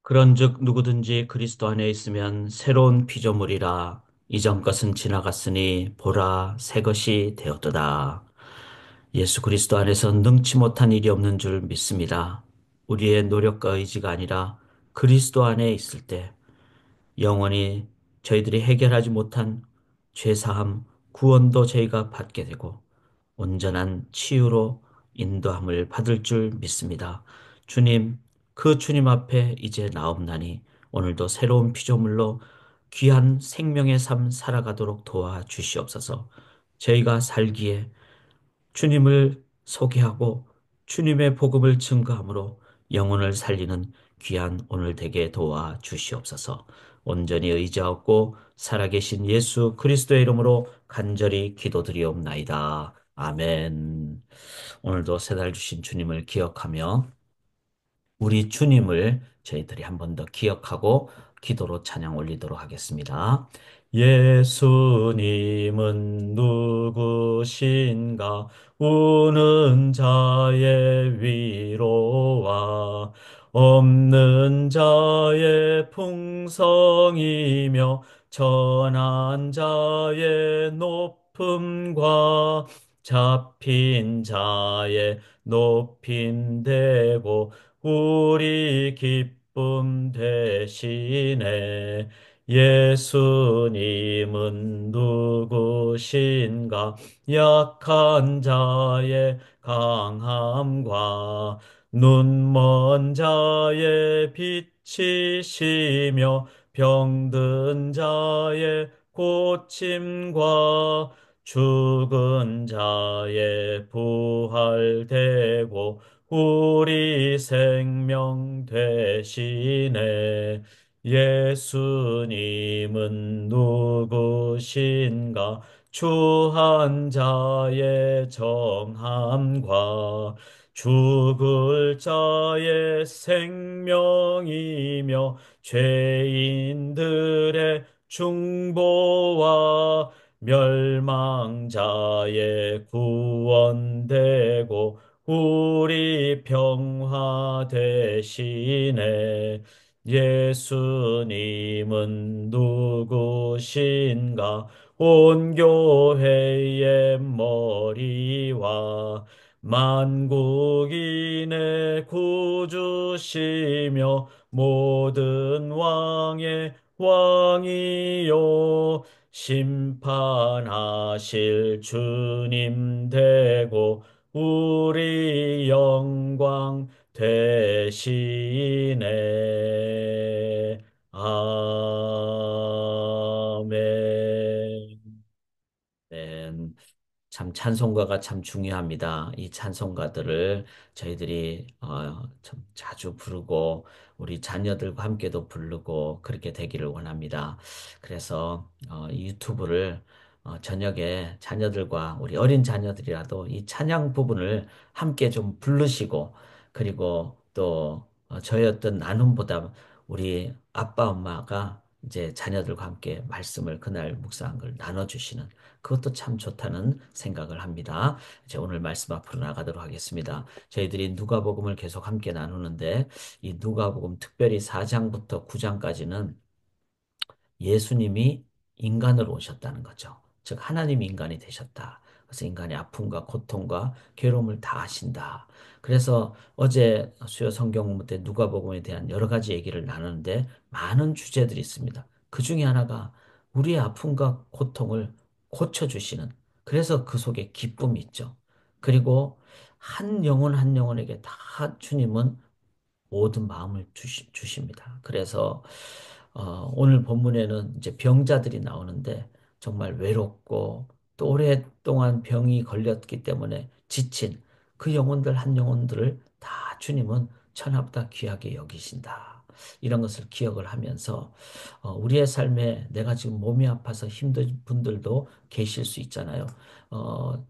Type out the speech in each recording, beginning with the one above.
그런즉 누구든지 그리스도 안에 있으면 새로운 피조물이라 이전 것은 지나갔으니 보라 새 것이 되었도다. 예수 그리스도 안에서 능치 못한 일이 없는 줄 믿습니다. 우리의 노력과 의지가 아니라 그리스도 안에 있을 때 영원히 저희들이 해결하지 못한 죄사함, 구원도 저희가 받게 되고 온전한 치유로 인도함을 받을 줄 믿습니다. 주님, 그 주님 앞에 이제 나옵나니 오늘도 새로운 피조물로 귀한 생명의 삶 살아가도록 도와주시옵소서. 저희가 살기에 주님을 소개하고 주님의 복음을 증거함으로 영혼을 살리는 귀한 오늘 되게 도와 주시옵소서. 온전히 의지하고 살아계신 예수 그리스도의 이름으로 간절히 기도드리옵나이다. 아멘. 오늘도 새날 주신 주님을 기억하며 우리 주님을 저희들이 한 번 더 기억하고 기도로 찬양 올리도록 하겠습니다. 예수님은 누구신가? 우는 자의 위로와 없는 자의 풍성이며 전한 자의 높음과 잡힌 자의 높임 되고 우리 기쁨 되시네. 예수님은 누구신가? 약한 자의 강함과 눈먼 자의 빛이시며 병든 자의 고침과 죽은 자의 부활되고 우리 생명 되시네. 예수님은 누구신가? 추한 자의 정함과 죽을 자의 생명이며 죄인들의 중보와 멸망자의 구원되고 우리 평화 되시네. 예수님은 누구신가? 온 교회의 머리와 만국인의 구주시며 모든 왕의 왕이요 심판하실 주님 되고 우리 영광 되시네. 아멘. 네, 참 찬송가가 참 중요합니다. 이 찬송가들을 저희들이 참 자주 부르고 우리 자녀들과 함께도 부르고 그렇게 되기를 원합니다. 그래서 이 유튜브를 저녁에 자녀들과 우리 어린 자녀들이라도 이 찬양 부분을 함께 좀 부르시고 그리고 또 저희 어떤 나눔보다 우리 아빠 엄마가 이제 자녀들과 함께 말씀을 그날 묵상한 걸 나눠주시는 그것도 참 좋다는 생각을 합니다. 이제 오늘 말씀 앞으로 나가도록 하겠습니다. 저희들이 누가복음을 계속 함께 나누는데 이 누가복음 특별히 4장부터 9장까지는 예수님이 인간으로 오셨다는 거죠. 즉 하나님 인간이 되셨다. 그래서 인간의 아픔과 고통과 괴로움을 다 아신다. 그래서 어제 수요 성경 공부 때 누가복음에 대한 여러 가지 얘기를 나누는데 많은 주제들이 있습니다. 그 중에 하나가 우리의 아픔과 고통을 고쳐주시는 그래서 그 속에 기쁨이 있죠. 그리고 한 영혼 한 영혼에게 다 주님은 모든 마음을 주십니다. 그래서 오늘 본문에는 이제 병자들이 나오는데 정말 외롭고 또 오랫동안 병이 걸렸기 때문에 지친 그 영혼들 한 영혼들을 다 주님은 천하보다 귀하게 여기신다. 이런 것을 기억을 하면서 우리의 삶에 내가 지금 몸이 아파서 힘든 분들도 계실 수 있잖아요. 어,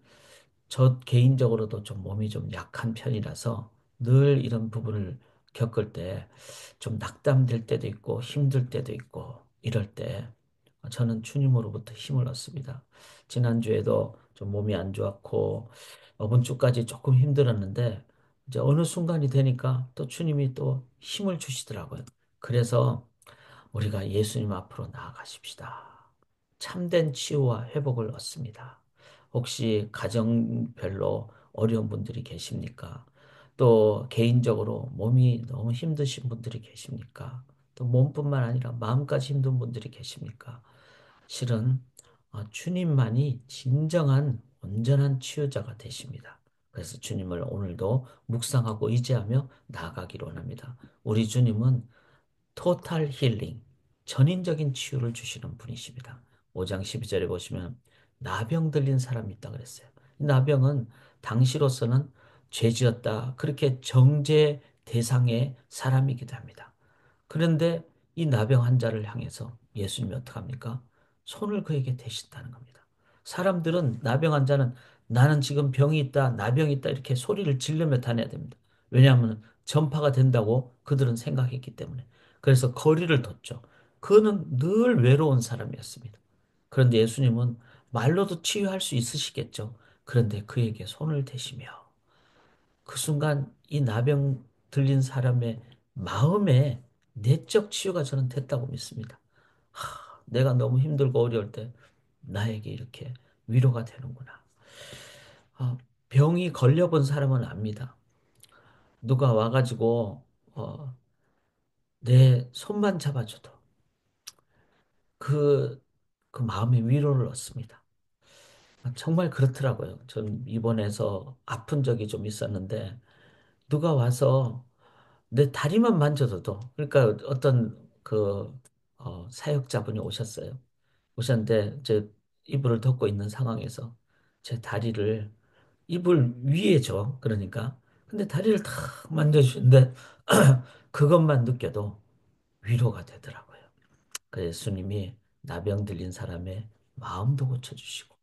저 개인적으로도 좀 몸이 좀 약한 편이라서 늘 이런 부분을 겪을 때 좀 낙담될 때도 있고 힘들 때도 있고 이럴 때 저는 주님으로부터 힘을 얻습니다. 지난주에도 좀 몸이 안 좋았고 이번 주까지 조금 힘들었는데 이제 어느 순간이 되니까 또 주님이 또 힘을 주시더라고요. 그래서 우리가 예수님 앞으로 나아가십시다. 참된 치유와 회복을 얻습니다. 혹시 가정별로 어려운 분들이 계십니까? 또 개인적으로 몸이 너무 힘드신 분들이 계십니까? 또 몸뿐만 아니라 마음까지 힘든 분들이 계십니까? 실은 주님만이 진정한 온전한 치유자가 되십니다. 그래서 주님을 오늘도 묵상하고 의지하며 나아가기로 원합니다. 우리 주님은 토탈 힐링, 전인적인 치유를 주시는 분이십니다. 5장 12절에 보시면 나병 들린 사람이 있다 그랬어요. 이 나병은 당시로서는 죄지었다. 그렇게 정죄 대상의 사람이기도 합니다. 그런데 이 나병 환자를 향해서 예수님이 어떻게 합니까? 손을 그에게 대신다는 겁니다. 사람들은 나병 환자는 나는 지금 병이 있다, 나병이 있다 이렇게 소리를 지르며 다녀야 됩니다. 왜냐하면 전파가 된다고 그들은 생각했기 때문에. 그래서 거리를 뒀죠. 그는 늘 외로운 사람이었습니다. 그런데 예수님은 말로도 치유할 수 있으시겠죠. 그런데 그에게 손을 대시며 그 순간 이 나병 들린 사람의 마음에 내적 치유가 저는 됐다고 믿습니다. 내가 너무 힘들고 어려울 때 나에게 이렇게 위로가 되는구나. 아, 병이 걸려본 사람은 압니다. 누가 와가지고 내 손만 잡아줘도 그, 그 마음의 위로를 얻습니다. 정말 그렇더라고요. 전 입원해서 아픈 적이 좀 있었는데 누가 와서 내 다리만 만져도 그러니까 어떤 사역자분이 오셨어요. 오셨는데 제 이불을 덮고 있는 상황에서 제 다리를 이불 위에죠. 그러니까 근데 다리를 탁 만져주시는데 그것만 느껴도 위로가 되더라고요. 그 예수님이 나병 들린 사람의 마음도 고쳐주시고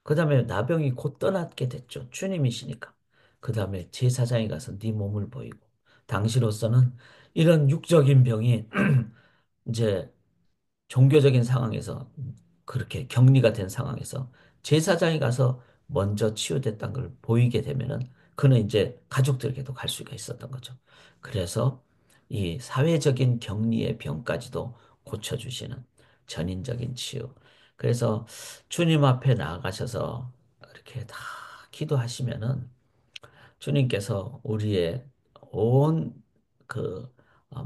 그 다음에 나병이 곧 떠났게 됐죠. 주님이시니까. 그 다음에 제사장이 가서 네 몸을 보이고 당시로서는 이런 육적인 병이 이제 종교적인 상황에서 그렇게 격리가 된 상황에서 제사장이 가서 먼저 치유됐다는 걸 보이게 되면은 그는 이제 가족들에게도 갈 수가 있었던 거죠. 그래서 이 사회적인 격리의 병까지도 고쳐주시는 전인적인 치유. 그래서 주님 앞에 나아가셔서 이렇게 다 기도하시면은 주님께서 우리의 온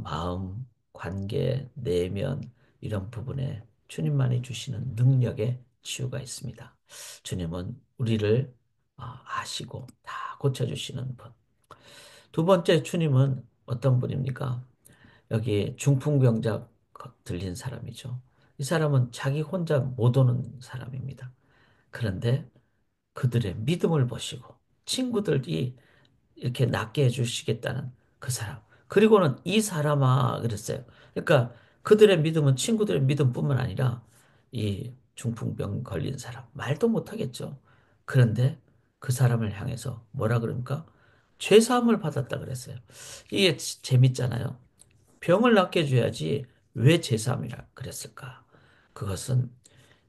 마음, 관계, 내면 이런 부분에 주님만이 주시는 능력의 치유가 있습니다. 주님은 우리를 아시고 다 고쳐주시는 분. 두 번째 주님은 어떤 분입니까? 여기 중풍병자 들린 사람이죠. 이 사람은 자기 혼자 못 오는 사람입니다. 그런데 그들의 믿음을 보시고 친구들이 이렇게 낫게 해주시겠다는 그 사람. 그리고는 이 사람아 그랬어요. 그러니까 그들의 믿음은 친구들의 믿음뿐만 아니라 이 중풍병 걸린 사람 말도 못하겠죠. 그런데 그 사람을 향해서 뭐라 그럽니까? 죄 사함을 받았다 그랬어요. 이게 재밌잖아요. 병을 낫게 해줘야지 왜 죄 사함이라 그랬을까? 그것은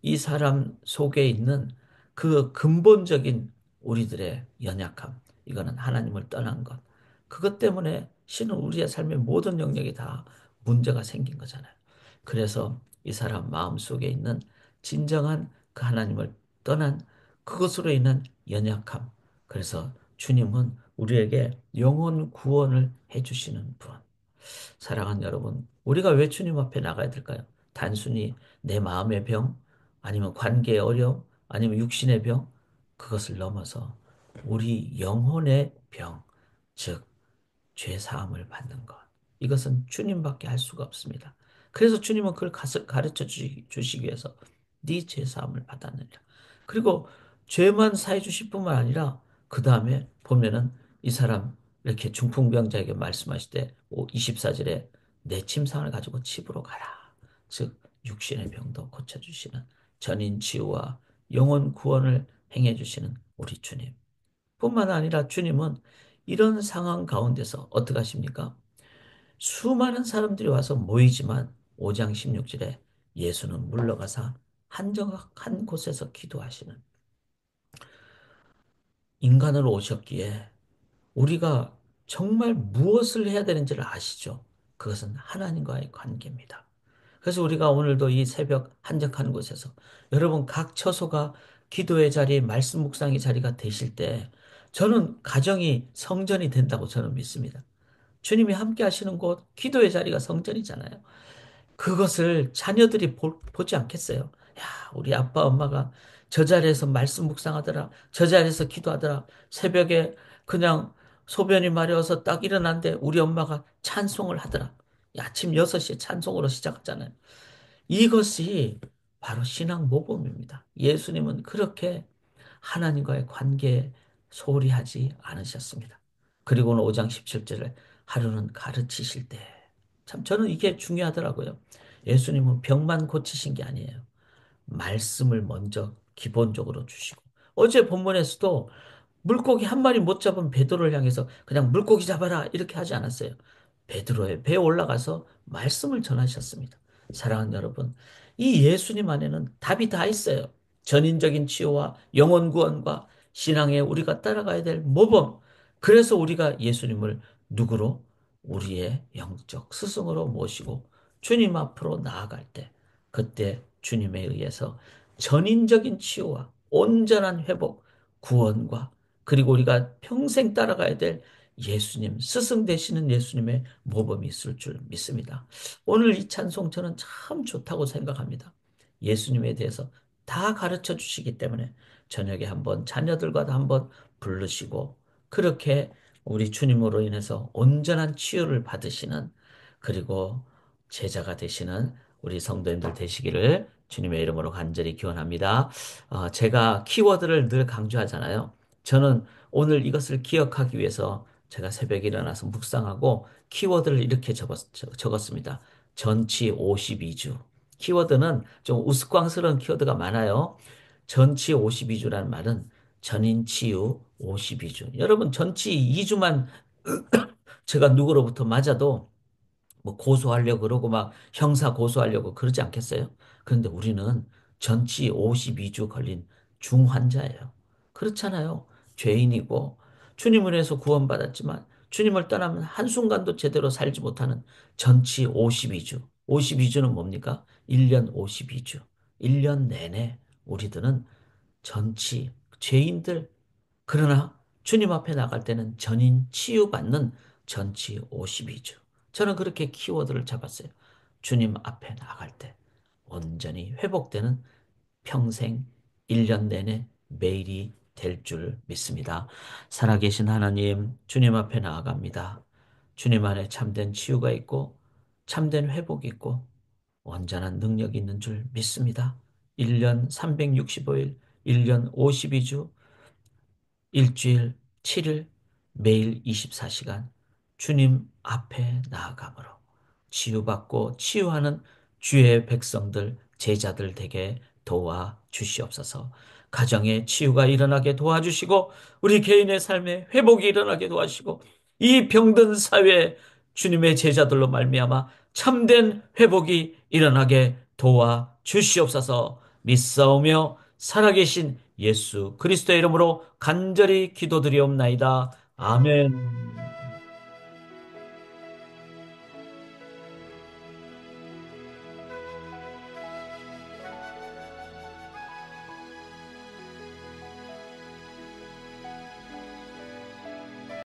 이 사람 속에 있는 그 근본적인 우리들의 연약함, 이거는 하나님을 떠난 것. 그것 때문에 신은 우리의 삶의 모든 영역이 다 문제가 생긴 거잖아요. 그래서 이 사람 마음 속에 있는 진정한 그 하나님을 떠난 그것으로 인한 연약함. 그래서 주님은 우리에게 영혼 구원을 해주시는 분. 사랑하는 여러분, 우리가 왜 주님 앞에 나가야 될까요? 단순히 내 마음의 병, 아니면 관계의 어려움, 아니면 육신의 병, 그것을 넘어서 우리 영혼의 병, 즉, 죄 사함을 받는 것. 이것은 주님밖에 할 수가 없습니다. 그래서 주님은 그걸 가르쳐 주시기 위해서 네 죄 사함을 받았느니라. 그리고 죄만 사해 주실 뿐만 아니라 그 다음에 보면은 이 사람 이렇게 중풍병자에게 말씀하실 때 24절에 내 침상을 가지고 집으로 가라. 즉 육신의 병도 고쳐주시는 전인 치유와 영혼 구원을 행해 주시는 우리 주님. 뿐만 아니라 주님은 이런 상황 가운데서 어떻게 하십니까? 수많은 사람들이 와서 모이지만 5장 16절에 예수는 물러가사 한적한 곳에서 기도하시는 인간으로 오셨기에 우리가 정말 무엇을 해야 되는지를 아시죠? 그것은 하나님과의 관계입니다. 그래서 우리가 오늘도 이 새벽 한적한 곳에서 여러분 각 처소가 기도의 자리, 말씀 묵상의 자리가 되실 때 저는 가정이 성전이 된다고 저는 믿습니다. 주님이 함께 하시는 곳, 기도의 자리가 성전이잖아요. 그것을 자녀들이 보지 않겠어요? 야, 우리 아빠, 엄마가 저 자리에서 말씀 묵상하더라. 저 자리에서 기도하더라. 새벽에 그냥 소변이 마려워서 딱 일어났는데 우리 엄마가 찬송을 하더라. 아침 6시에 찬송으로 시작하잖아요. 이것이 바로 신앙 모범입니다. 예수님은 그렇게 하나님과의 관계에 소홀히 하지 않으셨습니다. 그리고는 5장 17절에 하루는 가르치실 때. 참 저는 이게 중요하더라고요. 예수님은 병만 고치신 게 아니에요. 말씀을 먼저 기본적으로 주시고. 어제 본문에서도 물고기 한 마리 못 잡은 베드로를 향해서 그냥 물고기 잡아라 이렇게 하지 않았어요. 베드로의 배에 올라가서 말씀을 전하셨습니다. 사랑하는 여러분, 이 예수님 안에는 답이 다 있어요. 전인적인 치유와 영혼 구원과 신앙에 우리가 따라가야 될 모범. 그래서 우리가 예수님을 누구로? 우리의 영적 스승으로 모시고 주님 앞으로 나아갈 때, 그때 주님에 의해서 전인적인 치유와 온전한 회복, 구원과 그리고 우리가 평생 따라가야 될 예수님, 스승 되시는 예수님의 모범이 있을 줄 믿습니다. 오늘 이 찬송 저는 참 좋다고 생각합니다. 예수님에 대해서 다 가르쳐 주시기 때문에 저녁에 한번 자녀들과도 한번 부르시고 그렇게 우리 주님으로 인해서 온전한 치유를 받으시는 그리고 제자가 되시는 우리 성도님들 되시기를 주님의 이름으로 간절히 기원합니다. 제가 키워드를 늘 강조하잖아요. 저는 오늘 이것을 기억하기 위해서 제가 새벽에 일어나서 묵상하고 키워드를 이렇게 적었습니다. 전치 52주. 키워드는 좀 우스꽝스러운 키워드가 많아요. 전치 52주라는 말은 전인치유 52주. 여러분, 전치 2주만 제가 누구로부터 맞아도 뭐 고소하려고 그러고 막 형사 고소하려고 그러지 않겠어요? 그런데 우리는 전치 52주 걸린 중환자예요. 그렇잖아요. 죄인이고 주님을 해서 구원받았지만 주님을 떠나면 한순간도 제대로 살지 못하는 전치 52주. 52주는 뭡니까? 1년 52주. 1년 내내 우리들은 전치 죄인들 그러나 주님 앞에 나갈 때는 전인 치유받는 전치 52주. 저는 그렇게 키워드를 잡았어요. 주님 앞에 나갈 때 온전히 회복되는 평생 1년 내내 매일이 될 줄 믿습니다. 살아계신 하나님, 주님 앞에 나아갑니다. 주님 안에 참된 치유가 있고 참된 회복이 있고 온전한 능력이 있는 줄 믿습니다. 1년 365일, 1년 52주 일주일 7일 매일 24시간 주님 앞에 나아감으로 치유받고 치유하는 주의 백성들, 제자들 되게 도와 주시옵소서. 가정에 치유가 일어나게 도와주시고 우리 개인의 삶에 회복이 일어나게 도와주시고 이 병든 사회에 주님의 제자들로 말미암아 참된 회복이 일어나게 도와 주시옵소서. 믿사오며 살아계신 예수 그리스도의 이름으로 간절히 기도드리옵나이다. 아멘.